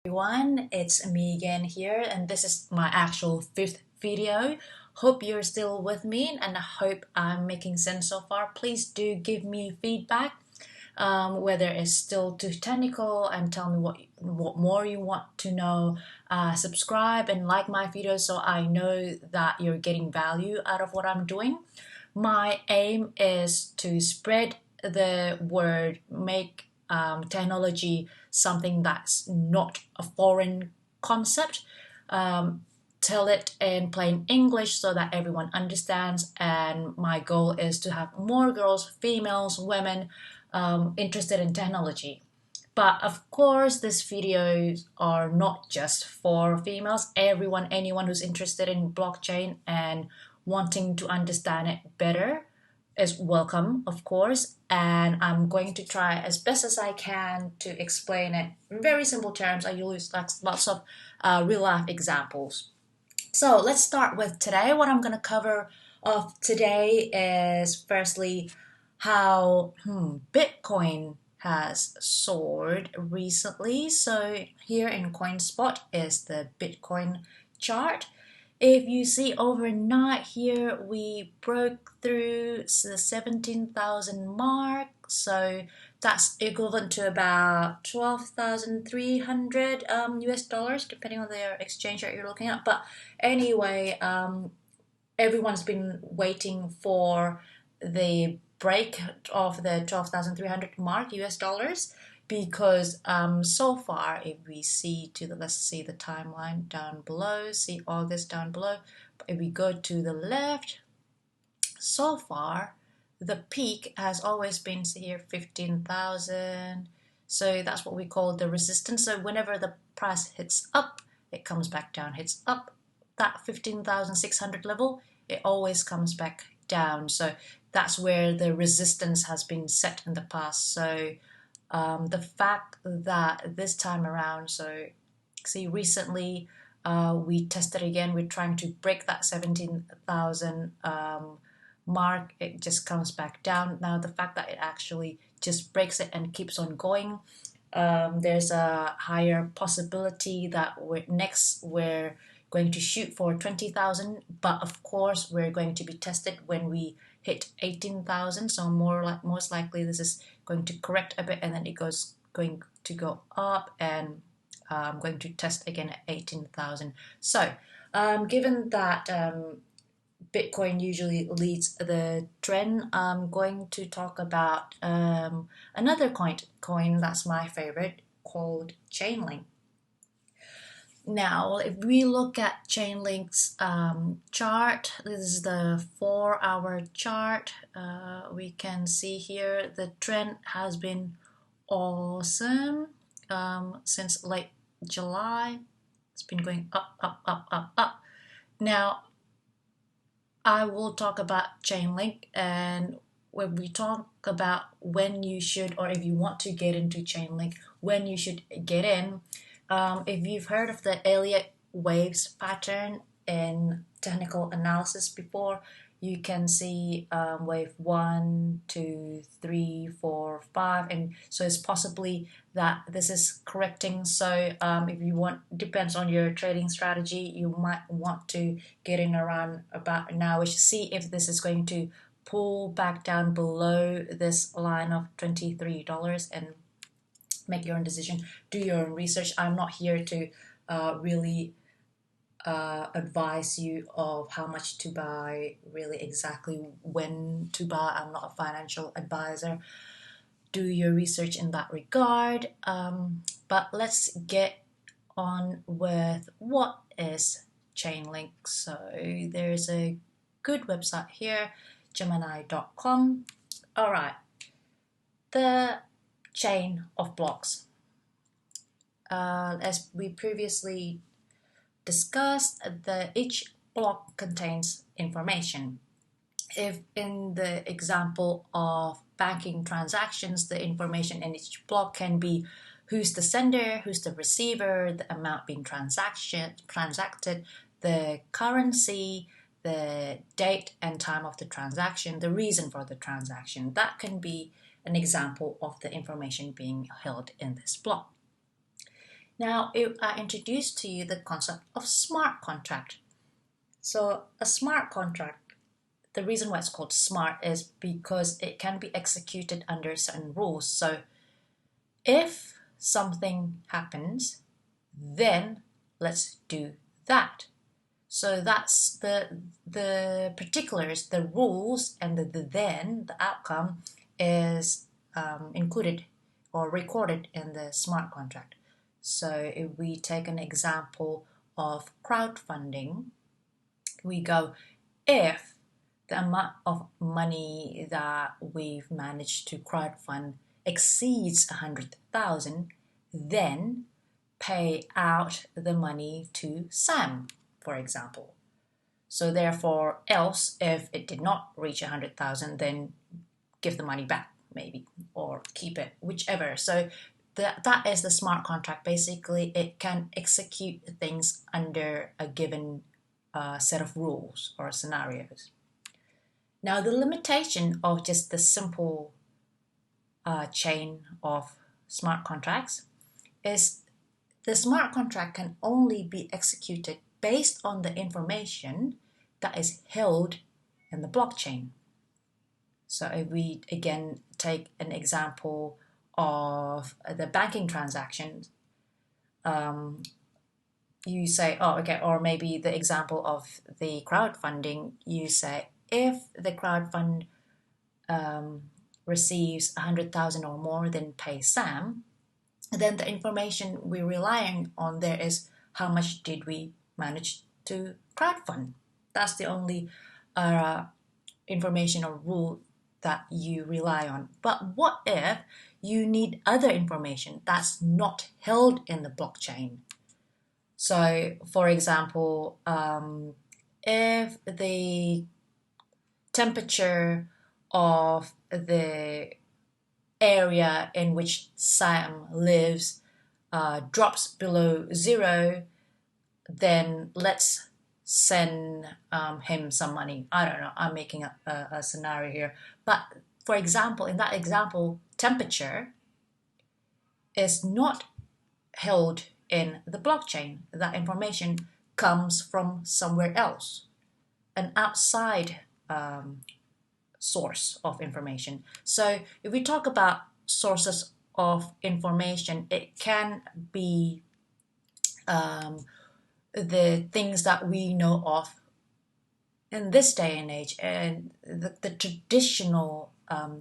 Everyone, it's me again here, and this is my actual fifth video. Hope you're still with me, and I hope I'm making sense so far. Please do give me feedback, whether it's still too technical, and tell me what more you want to know. Subscribe and like my videos so I know that you're getting value out of what I'm doing. My aim is to spread the word, make technology something that's not a foreign concept. Tell it in plain English so that everyone understands, and my goal is to have more girls, females, women interested in technology. But of course, these videos are not just for females. Anyone who's interested in blockchain and wanting to understand it better is welcome, of course. And I'm going to try as best as I can to explain it in very simple terms. I use lots of real life examples. So let's start with today. What I'm going to cover of today is firstly how Bitcoin has soared recently. So here in CoinSpot is the Bitcoin chart. If you see overnight here, we broke through the 17,000 mark. So that's equivalent to about 12,300 US dollars, depending on the exchange rate you're looking at. But anyway, everyone's been waiting for the break of the 12,300 mark US dollars, because so far, if we see let's see the timeline down below, see August down below. If we go to the left, so far the peak has always been, see here, 15,000. So that's what we call the resistance. So whenever the price hits up, it comes back down, hits up that 15,600 level, it always comes back down. So that's where the resistance has been set in the past. So the fact that this time around, so see recently we tested again, we're trying to break that 17,000 mark, it just comes back down. Now the fact that it actually just breaks it and keeps on going, there's a higher possibility that we're going to shoot for 20,000, but of course we're going to be tested when we hit 18,000. So most likely this is going to correct a bit, and then going to go up, and I'm going to test again at 18,000. So given that Bitcoin usually leads the trend, I'm going to talk about another coin that's my favorite, called Chainlink. Now, if we look at Chainlink's chart, this is the 4-hour chart. We can see here the trend has been awesome since late July. It's been going up, up, up, up, up. Now, I will talk about Chainlink, and when we talk about when you should, or if you want to get into Chainlink, when you should get in. If you've heard of the Elliott waves pattern in technical analysis before, you can see wave 1, 2, 3, 4, 5, and so it's possibly that this is correcting. So if you want, depends on your trading strategy, you might want to get in around about now. We should see if this is going to pull back down below this line of $23 and make your own decision, do your own research. I'm not here to really advise you of how much to buy, really exactly when to buy. I'm not a financial advisor. Do your research in that regard. But let's get on with what is Chainlink. So there's a good website here, Gemini.com. All right, the chain of blocks. As we previously discussed, each block contains information. If in the example of banking transactions, the information in each block can be who's the sender, who's the receiver, the amount being transacted, the currency, the date and time of the transaction, the reason for the transaction. That can be an example of the information being held in this block. Now, I introduced to you the concept of smart contract. So a smart contract, the reason why it's called smart is because it can be executed under certain rules. So if something happens, then let's do that. So that's the particulars, the rules, and the outcome is included or recorded in the smart contract. So if we take an example of crowdfunding, we go, if the amount of money that we've managed to crowdfund exceeds 100,000, then pay out the money to Sam, for example. So therefore, else if it did not reach 100,000, then give the money back maybe, or keep it, whichever. So that is the smart contract. Basically, it can execute things under a given set of rules or scenarios. Now, the limitation of just the simple chain of smart contracts is the smart contract can only be executed based on the information that is held in the blockchain. So if we again take an example of the banking transactions, you say, oh, okay, or maybe the example of the crowdfunding, you say, if the crowdfund receives 100,000 or more, then pay Sam. Then the information we're relying on there is how much did we manage to crowdfund. That's the only information or rule that you rely on. But what if you need other information that's not held in the blockchain? So, for example, if the temperature of the area in which Sam lives drops below 0, then let's send him some money. I don't know, I'm making a scenario here. But for example, in that example, temperature is not held in the blockchain. That information comes from somewhere else, an outside source of information. So if we talk about sources of information, it can be the things that we know of in this day and age, and the traditional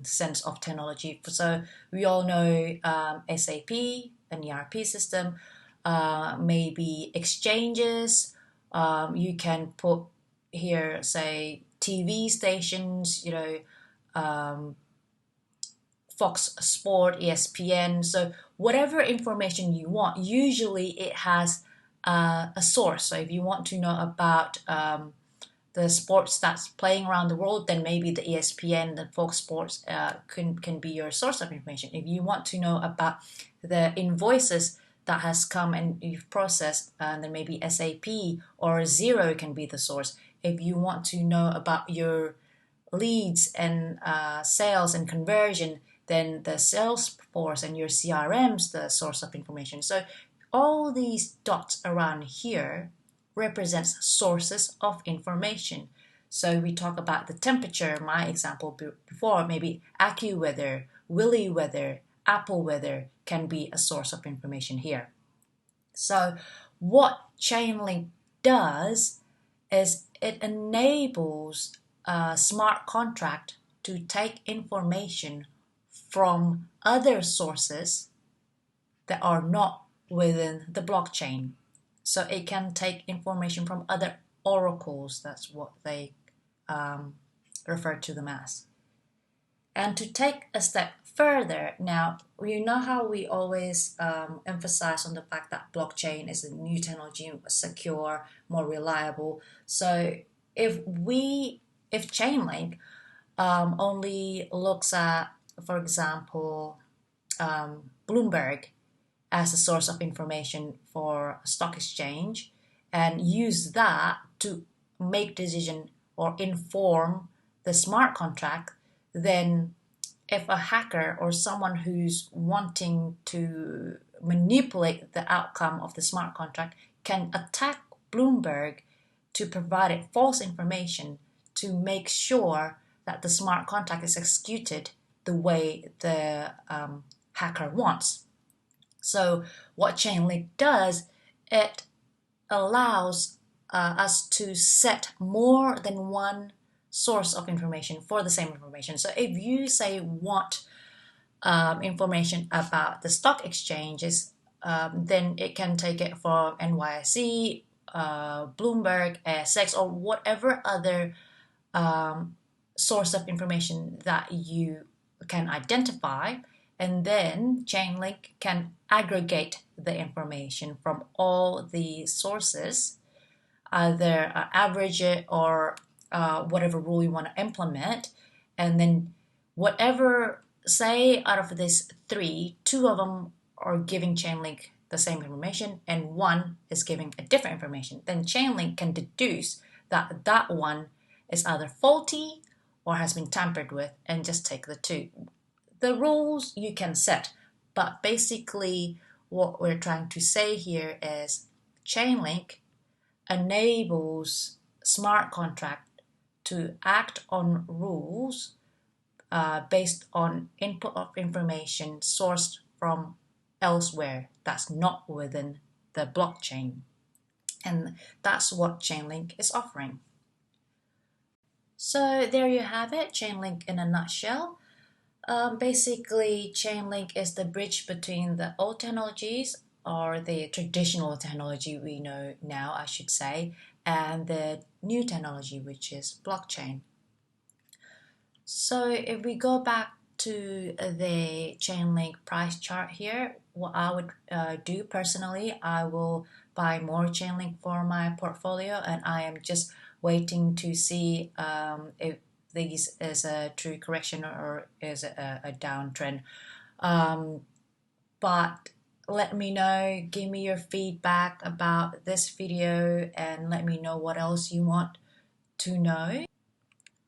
sense of technology. So we all know SAP, an ERP system, maybe exchanges. You can put here, say, TV stations, Fox Sport, ESPN. So whatever information you want, usually it has a source. So if you want to know about the sports that's playing around the world, then maybe the ESPN, the Fox Sports can be your source of information. If you want to know about the invoices that has come and you've processed, then maybe SAP or Xero can be the source. If you want to know about your leads and sales and conversion, then the Salesforce and your CRM's the source of information. So all these dots around here represents sources of information. So we talk about the temperature, my example before, maybe AccuWeather, Willy Weather, Apple Weather can be a source of information here. So what Chainlink does is it enables a smart contract to take information from other sources that are not within the blockchain. So it can take information from other oracles, that's what they refer to them as. And to take a step further, now, you know how we always emphasize on the fact that blockchain is a new technology, secure, more reliable. So if Chainlink only looks at, for example, Bloomberg as a source of information for a stock exchange and use that to make decision or inform the smart contract, then if a hacker or someone who's wanting to manipulate the outcome of the smart contract can attack Bloomberg to provide it false information to make sure that the smart contract is executed the way the hacker wants. So what Chainlink does, it allows us to set more than one source of information for the same information. So if you say want information about the stock exchanges, then it can take it from NYSE, Bloomberg, ASX, or whatever other source of information that you can identify, and then Chainlink can aggregate the information from all the sources, either average it or whatever rule you want to implement, and then whatever, say out of these three, two of them are giving Chainlink the same information and one is giving a different information, then Chainlink can deduce that that one is either faulty or has been tampered with and just take the two. The rules you can set, but basically what we're trying to say here is Chainlink enables smart contract to act on rules based on input of information sourced from elsewhere that's not within the blockchain. And that's what Chainlink is offering. So there you have it, Chainlink in a nutshell. Basically, Chainlink is the bridge between the old technologies, or the traditional technology we know now, I should say, and the new technology, which is blockchain. So if we go back to the Chainlink price chart here, what I would do personally, I will buy more Chainlink for my portfolio, and I am just waiting to see if this is a true correction or is it a downtrend. But let me know, give me your feedback about this video, and let me know what else you want to know.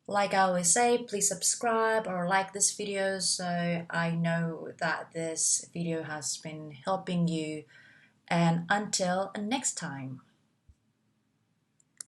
Like I always say, please subscribe or like this video so I know that this video has been helping you. And until next time.